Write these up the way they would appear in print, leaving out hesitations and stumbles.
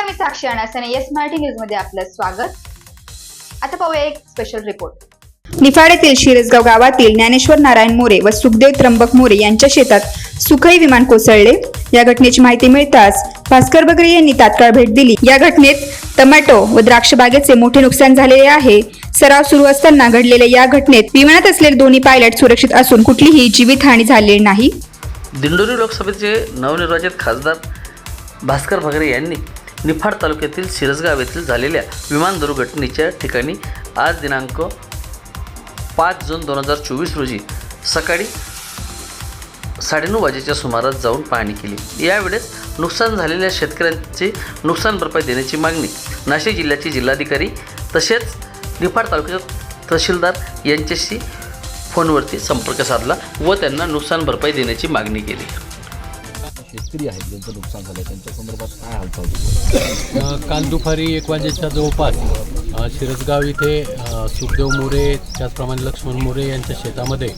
नमस्कार, मी साक्षी आणि yes Marathi news मध्ये आपलं स्वागत। आता पाहूया एक स्पेशल रिपोर्ट। निफाड येथील शिरसगाव गावातील ज्ञानेश्वर नारायण मोरे व सुखदेव त्र्यंबक मोरे यांच्या शेतात सुखई विमान कोसळले। या घटनेची माहिती मिळताच भास्कर बगरे यांनी तात्काळ भेट दिली। या घटनेत टोमॅटो व द्राक्ष बागेचे मोठे नुकसान झालेले आहे। सराव सुरू असताना घडलेल्या या घटनेत विमानात असलेले दोन्ही पायलट सुरक्षित असून कुठलीही जीवितहानी झालेली नाही। दिंडोरी लोकसभेचे नवनिर्वाचित खासदार भास्कर बगरे यांनी निफाड तालुक्यातील शिरसगाव येथील झालेल्या विमान दुर्घटनेच्या ठिकाणी आज दिनांक 5 जून 2024 रोजी सकाळी 9:30 वाजेच्या सुमारास जाऊन पाहणी केली। यावेळेस नुकसान झालेल्या शेतकऱ्यांची नुकसान भरपाई देण्याची मागणी नाशिक जिल्ह्याचे जिल्हाधिकारी तसेच निफाड तालुक्याचे तहसीलदार यांच्याशी फोनवरती संपर्क साधला व त्यांना नुकसान भरपाई देण्याची मागणी केली। शेतकरी आहेत ज्यांचं नुकसान झालं त्यांच्या संदर्भात काय हालचाल? काल दुपारी 1 वाजेच्या जवळपास शिरसगाव इथे सुखदेव मोरे त्याचप्रमाणे लक्ष्मण मोरे यांच्या शेतामध्ये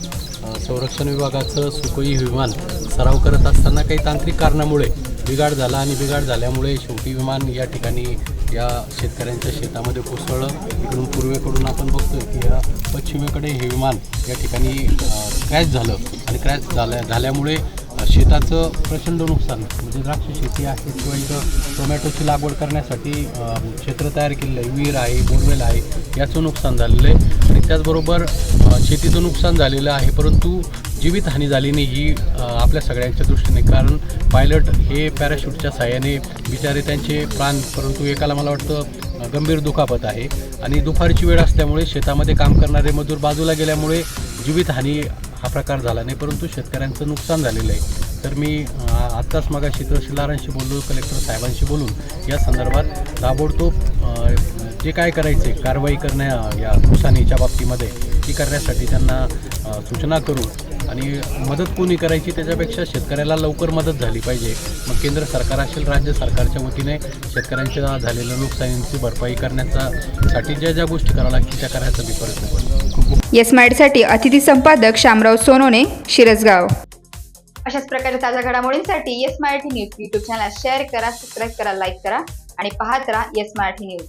संरक्षण विभागाचं सुखोई विमान सराव करत असताना काही तांत्रिक कारणामुळे बिघाड झाला आणि बिघाड झाल्यामुळे शेवटी विमान या ठिकाणी या शेतकऱ्यांच्या शेतामध्ये कोसळलं। इकडून पूर्वेकडून आपण बघतोय की या पश्चिमेकडे हे विमान या ठिकाणी क्रॅश झालं आणि क्रॅश झाल्यामुळे शेताचं प्रचंड नुकसान म्हणजे द्राक्ष शेती आहे किंवा इथं टोमॅटोची लागवड करण्यासाठी क्षेत्र तयार केलेलं आहे, विहीर आहे, बोरवेल आहे, याचं नुकसान झालेलं आहे आणि त्याचबरोबर शेतीचं नुकसान झालेलं आहे। परंतु जीवितहानी झाली नाही ही आपल्या सगळ्यांच्या दृष्टीने, कारण पायलट हे पॅराशूटच्या साहाय्याने बिचारे त्यांचे प्राण, परंतु एकाला मला वाटतं गंभीर दुखापत आहे आणि दुपारची वेळ असल्यामुळे शेतामध्ये काम करणारे मजूर बाजूला गेल्यामुळे जीवितहानी हा प्रकार झाला नाही, परंतु शेतकऱ्यांचं नुकसान झालेलं आहे। तर मी आत्ताच मगाशी तहसीलदारांशी बोललो, कलेक्टर साहेबांशी बोलून या संदर्भात ताबडतोब जे काय करायचे कारवाई करण्या या नुकसानीच्या बाबतीमध्ये ती करण्यासाठी त्यांना सूचना करू आणि मदत कोणी करायची त्याच्यापेक्षा शेतकऱ्याला लवकर मदत झाली पाहिजे। मग केंद्र सरकार असेल राज्य सरकारच्या वतीने शेतकऱ्यांच्या झालेल्या नुकसानींची भरपाई करण्यासाठी ज्या गोष्टी कराव्या लागतील त्या करायचा मी प्रयत्न करतो। येस मराठीसाठी अतिथी संपादक शामराव सोनोने, शिरसगाव। अशाच प्रकारच्या ताज्या घडामोडींसाठी yes Marathi news YouTube channel share करा, सबस्क्राईब करा, लाईक करा आणि पाहत राहा येस मराठी न्यूज।